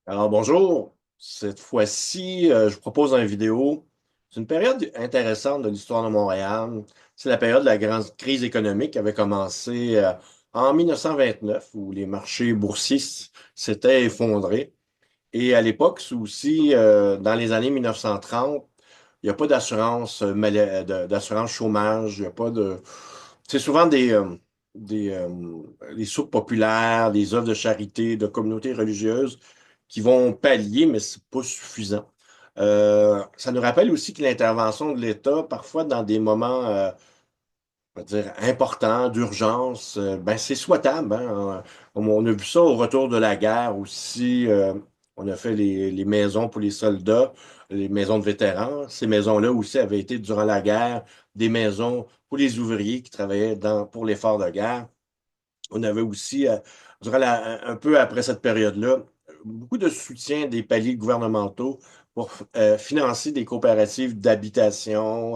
Alors bonjour, cette fois-ci, je vous propose une vidéo. C'est une période intéressante de l'histoire de Montréal. C'est la période de la grande crise économique qui avait commencé en 1929, où les marchés boursiers s'étaient effondrés. Et à l'époque, c'est aussi, dans les années 1930, il n'y a pas d'assurance d'assurance chômage, il n'y a pas de. C'est souvent des soupes populaires, des œuvres de charité, de communautés religieuses qui vont pallier, mais c'est pas suffisant. Ça nous rappelle aussi que l'intervention de l'État, parfois dans des moments, on va dire, importants, d'urgence, ben c'est souhaitable, hein. On a vu ça au retour de la guerre aussi. On a fait les maisons pour les soldats, les maisons de vétérans. Ces maisons-là aussi avaient été, durant la guerre, des maisons pour les ouvriers qui travaillaient pour l'effort de guerre. On avait aussi, un peu après cette période-là, beaucoup de soutien des paliers gouvernementaux pour financer des coopératives d'habitation,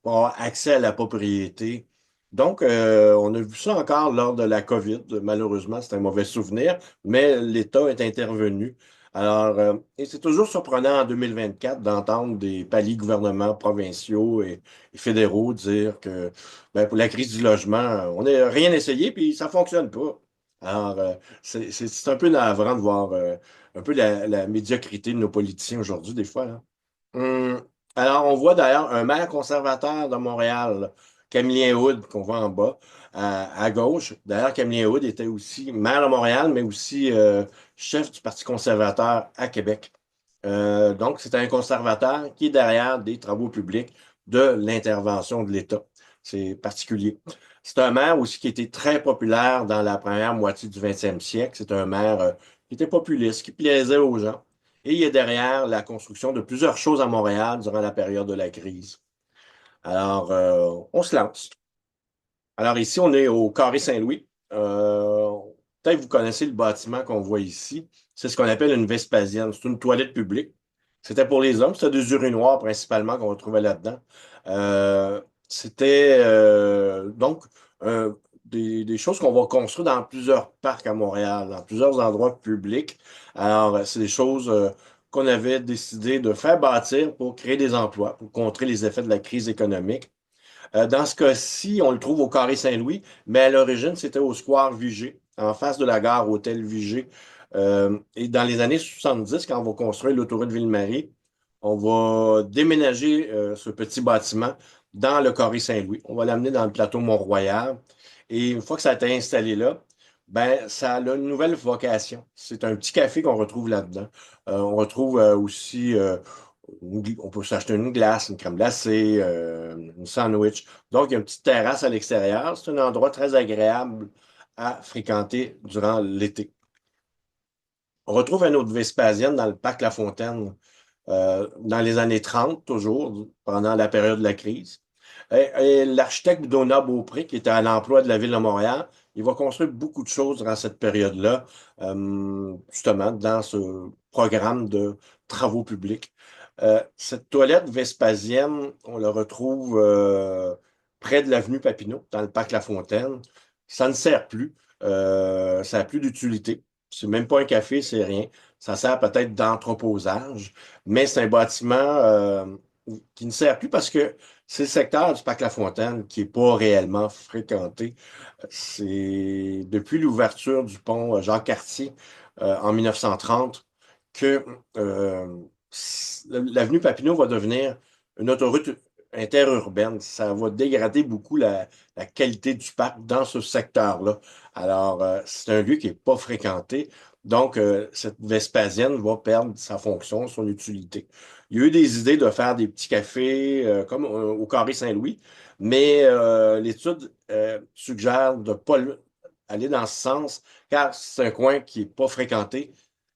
pour avoir accès à la propriété. Donc, on a vu ça encore lors de la COVID. Malheureusement, c'est un mauvais souvenir, mais l'État est intervenu. Alors, et c'est toujours surprenant en 2024 d'entendre des paliers gouvernements provinciaux et fédéraux dire que ben, pour la crise du logement, on n'a rien essayé, puis ça fonctionne pas. Alors, c'est un peu navrant de voir un peu la médiocrité de nos politiciens aujourd'hui, des fois, là. Hum, alors, on voit d'ailleurs un maire conservateur de Montréal, Camillien Hood, qu'on voit en bas, à gauche. D'ailleurs, Camillien Hood était aussi maire de Montréal, mais aussi chef du Parti conservateur à Québec. Donc, c'est un conservateur qui est derrière des travaux publics de l'intervention de l'État. C'est particulier. C'est un maire aussi qui était très populaire dans la première moitié du 20e siècle. C'est un maire qui était populiste, qui plaisait aux gens. Et il est derrière la construction de plusieurs choses à Montréal durant la période de la crise. Alors, on se lance. Alors ici, on est au Carré Saint-Louis. Peut-être que vous connaissez le bâtiment qu'on voit ici. C'est ce qu'on appelle une Vespasienne. C'est une toilette publique. C'était pour les hommes. C'était des urinoirs principalement qu'on retrouvait là-dedans. C'était donc euh, des choses qu'on va construire dans plusieurs parcs à Montréal, dans plusieurs endroits publics. Alors, c'est des choses qu'on avait décidé de faire bâtir pour créer des emplois, pour contrer les effets de la crise économique. Dans ce cas-ci, on le trouve au Carré Saint-Louis, mais à l'origine, c'était au Square Vigée, en face de la gare Hôtel Vigée. Et dans les années 70, quand on va construire l'autoroute Ville-Marie, on va déménager ce petit bâtiment dans le Carré Saint-Louis. On va l'amener dans le plateau Mont-Royal. Et une fois que ça a été installé là, ben, ça a une nouvelle vocation. C'est un petit café qu'on retrouve là-dedans. On retrouve aussi on peut s'acheter une glace, une crème glacée, une sandwich. Donc, il y a une petite terrasse à l'extérieur. C'est un endroit très agréable à fréquenter durant l'été. On retrouve un autre Vespasienne dans le parc La Fontaine, dans les années 30, toujours, pendant la période de la crise. Et l'architecte Donat Beaupré, qui était à l'emploi de la ville de Montréal, il va construire beaucoup de choses durant cette période-là, justement, dans ce programme de travaux publics. Cette toilette vespasienne, on la retrouve près de l'avenue Papineau, dans le parc La Fontaine. Ça ne sert plus. Ça n'a plus d'utilité. C'est même pas un café, c'est rien. Ça sert peut-être d'entreposage, mais c'est un bâtiment qui ne sert plus parce que c'est le secteur du parc La Fontaine qui n'est pas réellement fréquenté. C'est depuis l'ouverture du pont Jacques-Cartier en 1930 que l'avenue Papineau va devenir une autoroute interurbaine. Ça va dégrader beaucoup la qualité du parc dans ce secteur-là. Alors, c'est un lieu qui n'est pas fréquenté. Donc, cette Vespasienne va perdre sa fonction, son utilité. Il y a eu des idées de faire des petits cafés comme au Carré Saint-Louis, mais l'étude suggère de ne pas aller dans ce sens, car c'est un coin qui n'est pas fréquenté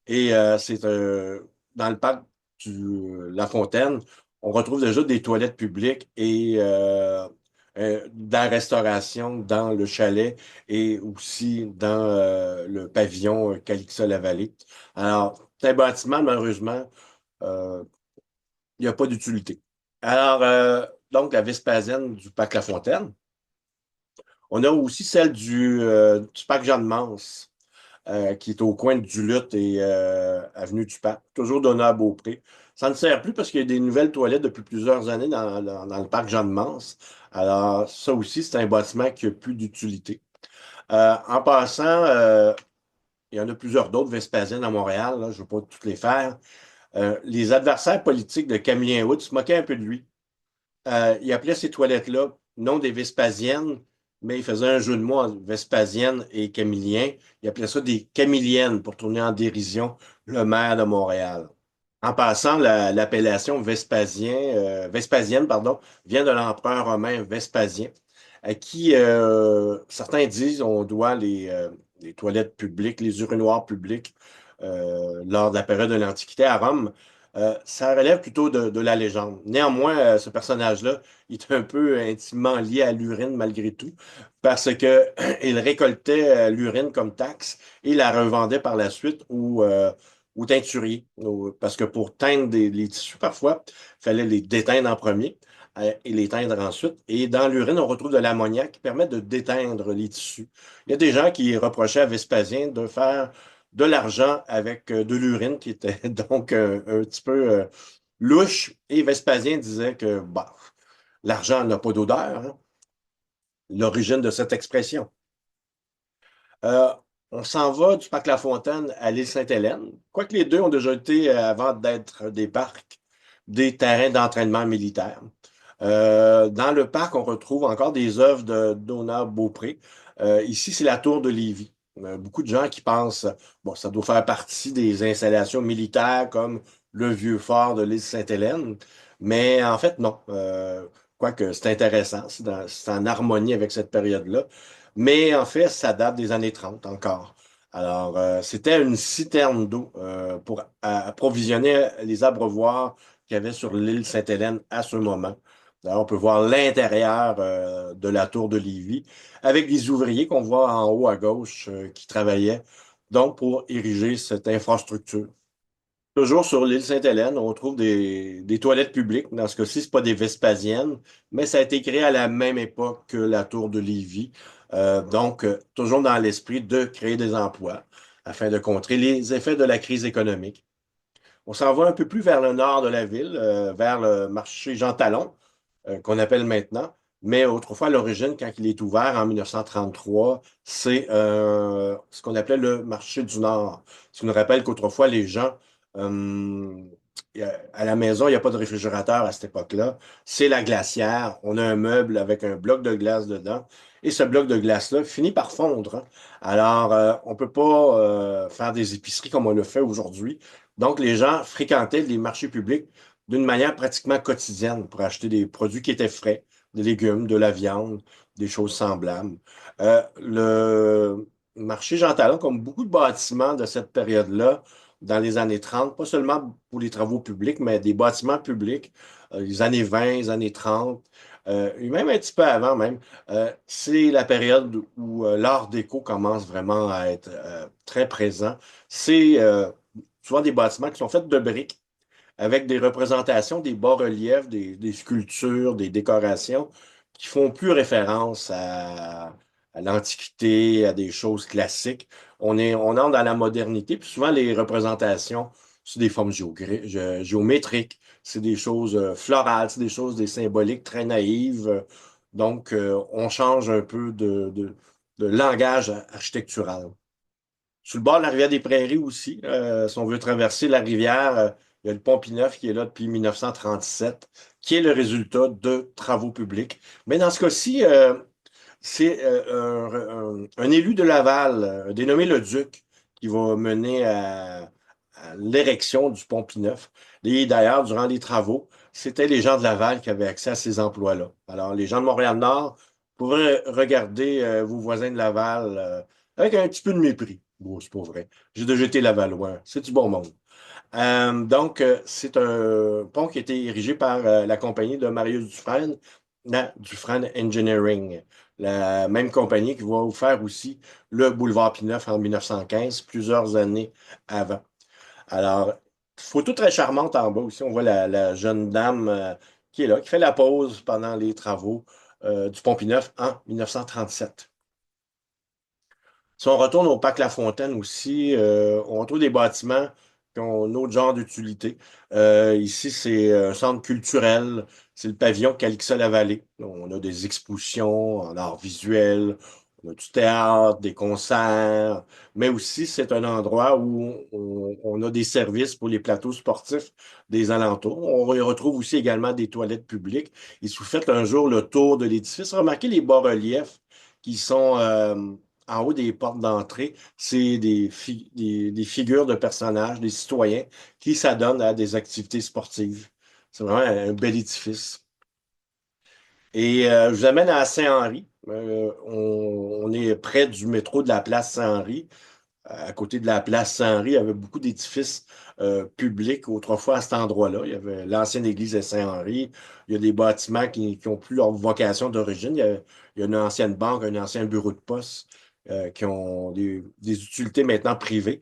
et c'est dans le parc La Fontaine, on retrouve déjà des toilettes publiques et de la restauration dans le chalet et aussi dans le pavillon Calixa-la-Vallée. Alors, c'est un bâtiment, malheureusement, euh, il n'y a pas d'utilité. Alors, donc, la Vespasienne du parc La Fontaine. On a aussi celle du parc Jeanne-Mance. qui est au coin du Lutte et Avenue du Pape, toujours donné à Beaupré. Ça ne sert plus parce qu'il y a des nouvelles toilettes depuis plusieurs années dans le parc Jeanne-Mance. Alors, ça aussi, c'est un bâtiment qui n'a plus d'utilité. En passant, il y en a plusieurs d'autres Vespasiennes à Montréal, là, je ne vais pas toutes les faire. Les adversaires politiques de Camillien Wood se moquaient un peu de lui. Il appelait ces toilettes-là non des Vespasiennes, mais il faisait un jeu de mots entre Vespasienne et Camillien. Il appelait ça des Camilliennes pour tourner en dérision le maire de Montréal. En passant, l'appellation Vespasienne, pardon, vient de l'empereur romain Vespasien, à qui certains disent on doit les toilettes publiques, les urinoirs publics lors de la période de l'Antiquité à Rome. Ça relève plutôt de la légende. Néanmoins, ce personnage-là, il est un peu intimement lié à l'urine malgré tout, parce que il récoltait l'urine comme taxe et la revendait par la suite aux teinturiers. Parce que pour teindre les tissus, parfois, il fallait les déteindre en premier et les teindre ensuite. Et dans l'urine, on retrouve de l'ammoniac qui permet de déteindre les tissus. Il y a des gens qui reprochaient à Vespasien de faire de l'argent avec de l'urine qui était donc un petit peu louche. Et Vespasien disait que bah, l'argent n'a pas d'odeur, hein, l'origine de cette expression. Euh, on s'en va du parc La Fontaine à l'île Sainte-Hélène. Quoique les deux ont déjà été, avant d'être des parcs, des terrains d'entraînement militaire. Dans le parc, on retrouve encore des œuvres de Donat Beaupré. Ici, c'est la tour de Lévis. Beaucoup de gens qui pensent, bon, ça doit faire partie des installations militaires comme le vieux fort de l'île Sainte-Hélène, mais en fait, non. Quoique c'est intéressant, c'est en harmonie avec cette période-là. Mais en fait, ça date des années 30 encore. Alors, c'était une citerne d'eau pour approvisionner les abreuvoirs qu'il y avait sur l'île Sainte-Hélène à ce moment. Alors, on peut voir l'intérieur de la tour de Lévis avec des ouvriers qu'on voit en haut à gauche qui travaillaient donc pour ériger cette infrastructure. Toujours sur l'île Sainte-Hélène, on trouve des toilettes publiques. Dans ce cas-ci, c'est pas des Vespasiennes, mais ça a été créé à la même époque que la tour de Lévis. Toujours dans l'esprit de créer des emplois afin de contrer les effets de la crise économique. On s'en va un peu plus vers le nord de la ville, vers le marché Jean Talon, qu'on appelle maintenant. Mais autrefois, à l'origine, quand il est ouvert en 1933, c'est ce qu'on appelait le marché du Nord. Ce qui nous rappelle qu'autrefois, les gens, euh, à la maison, il n'y a pas de réfrigérateur à cette époque-là. C'est la glacière. On a un meuble avec un bloc de glace dedans. Et ce bloc de glace-là finit par fondre, hein. Alors, on ne peut pas faire des épiceries comme on le fait aujourd'hui. Donc, les gens fréquentaient les marchés publics d'une manière pratiquement quotidienne pour acheter des produits qui étaient frais, des légumes, de la viande, des choses semblables. Le marché Jean Talon, comme beaucoup de bâtiments de cette période-là, dans les années 30, pas seulement pour les travaux publics, mais des bâtiments publics, les années 20, les années 30, et même un petit peu avant même, c'est la période où l'art déco commence vraiment à être très présent. C'est souvent des bâtiments qui sont faits de briques avec des représentations, des bas-reliefs, des sculptures, des décorations qui font plus référence à l'Antiquité, à des choses classiques. On entre dans la modernité, puis souvent les représentations, c'est des formes géométriques, c'est des choses florales, c'est des choses, des symboliques très naïves. On change un peu de langage architectural. Sur le bord de la rivière des Prairies aussi, si on veut traverser la rivière, il y a le pont Pinneuf qui est là depuis 1937, qui est le résultat de travaux publics. Mais dans ce cas-ci, c'est un élu de Laval, dénommé le Duc, qui va mener à l'érection du pont Pinneuf. Et d'ailleurs, durant les travaux, c'était les gens de Laval qui avaient accès à ces emplois-là. Alors, les gens de Montréal-Nord pourraient regarder vos voisins de Laval avec un petit peu de mépris. Bon, c'est pas vrai. J'ai déjà été Lavallois. C'est du bon monde. C'est un pont qui a été érigé par la compagnie de Marius Dufresne, la Dufresne Engineering, la même compagnie qui va faire aussi le boulevard Pineuf en 1915, plusieurs années avant. Alors, photo très charmante en bas aussi. On voit la jeune dame qui est là, qui fait la pause pendant les travaux du pont Pineuf en 1937. Si on retourne au parc La Fontaine aussi, on retrouve des bâtiments qui ont un autre genre d'utilité. Ici, c'est un centre culturel. C'est le pavillon Calixa-la-Vallée. On a des expositions en art visuel, on a du théâtre, des concerts, mais aussi c'est un endroit où on a des services pour les plateaux sportifs des alentours. On y retrouve aussi également des toilettes publiques. Et si vous faites un jour le tour de l'édifice, remarquez les bas-reliefs qui sont en haut des portes d'entrée, c'est des figures de personnages, des citoyens qui s'adonnent à des activités sportives. C'est vraiment un bel édifice. Et je vous amène à Saint-Henri. On est près du métro de la place Saint-Henri. À côté de la place Saint-Henri, il y avait beaucoup d'édifices publics autrefois à cet endroit-là. Il y avait l'ancienne église de Saint-Henri. Il y a des bâtiments qui ont plus leur vocation d'origine. Il y a une ancienne banque, un ancien bureau de poste qui ont des utilités maintenant privées.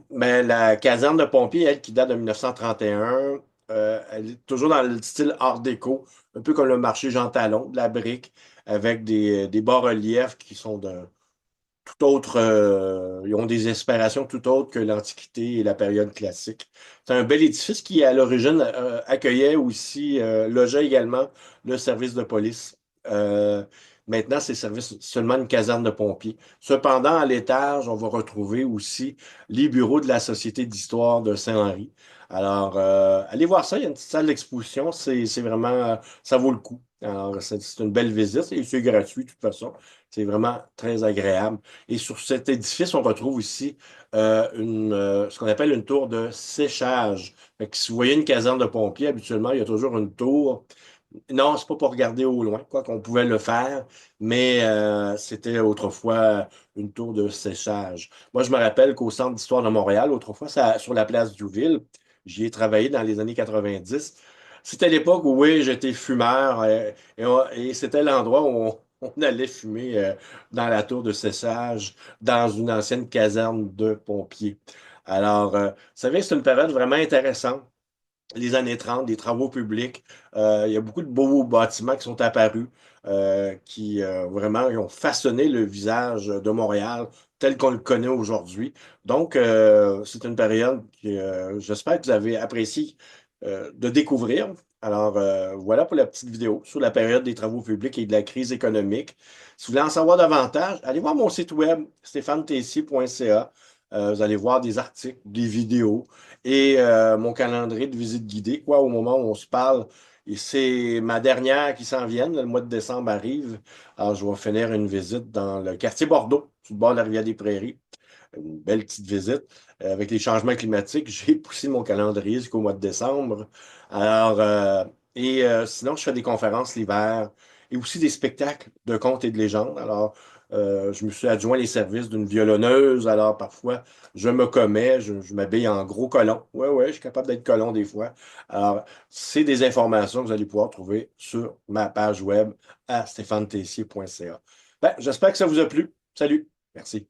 Mais la caserne de pompiers, elle, qui date de 1931, elle est toujours dans le style art déco, un peu comme le marché Jean Talon, de la brique, avec des bas-reliefs qui sont d'un tout autre, ils ont des inspirations tout autres que l'Antiquité et la période classique. C'est un bel édifice qui, à l'origine, accueillait aussi, logeait également le service de police. Maintenant, c'est seulement une caserne de pompiers. Cependant, à l'étage, on va retrouver aussi les bureaux de la Société d'histoire de Saint-Henri. Alors, allez voir ça, il y a une petite salle d'exposition, c'est vraiment, ça vaut le coup. Alors, c'est une belle visite et c'est gratuit de toute façon. C'est vraiment très agréable. Et sur cet édifice, on retrouve aussi ce qu'on appelle une tour de séchage. Fait que si vous voyez une caserne de pompiers, habituellement, il y a toujours une tour. Non, c'est pas pour regarder au loin, quoi qu'on pouvait le faire, mais c'était autrefois une tour de séchage. Moi, je me rappelle qu'au Centre d'histoire de Montréal, autrefois, sur la place Diouville, j'y ai travaillé dans les années 90. C'était l'époque où, oui, j'étais fumeur et c'était l'endroit où on allait fumer dans la tour de séchage, dans une ancienne caserne de pompiers. Alors, vous savez, c'est une période vraiment intéressante les années 30, des travaux publics. Il y a beaucoup de beaux bâtiments qui sont apparus, qui vraiment ont façonné le visage de Montréal tel qu'on le connaît aujourd'hui. Donc, c'est une période que j'espère que vous avez apprécié de découvrir. Alors, voilà pour la petite vidéo sur la période des travaux publics et de la crise économique. Si vous voulez en savoir davantage, allez voir mon site web, stéphanetessier.ca. Vous allez voir des articles, des vidéos et mon calendrier de visite guidée, quoi, au moment où on se parle. Et c'est ma dernière qui s'en vient. Le mois de décembre arrive. Alors, je vais finir une visite dans le quartier Bordeaux, sur le bord de la rivière des Prairies. Une belle petite visite. Avec les changements climatiques, j'ai poussé mon calendrier jusqu'au mois de décembre. Alors, sinon, je fais des conférences l'hiver et aussi des spectacles de contes et de légendes. Alors, je me suis adjoint les services d'une violonneuse. Alors, parfois, je me commets, je m'habille en gros colon. Ouais, ouais, je suis capable d'être colon des fois. Alors, c'est des informations que vous allez pouvoir trouver sur ma page web à stéphanetessier.ca. Ben, j'espère que ça vous a plu. Salut. Merci.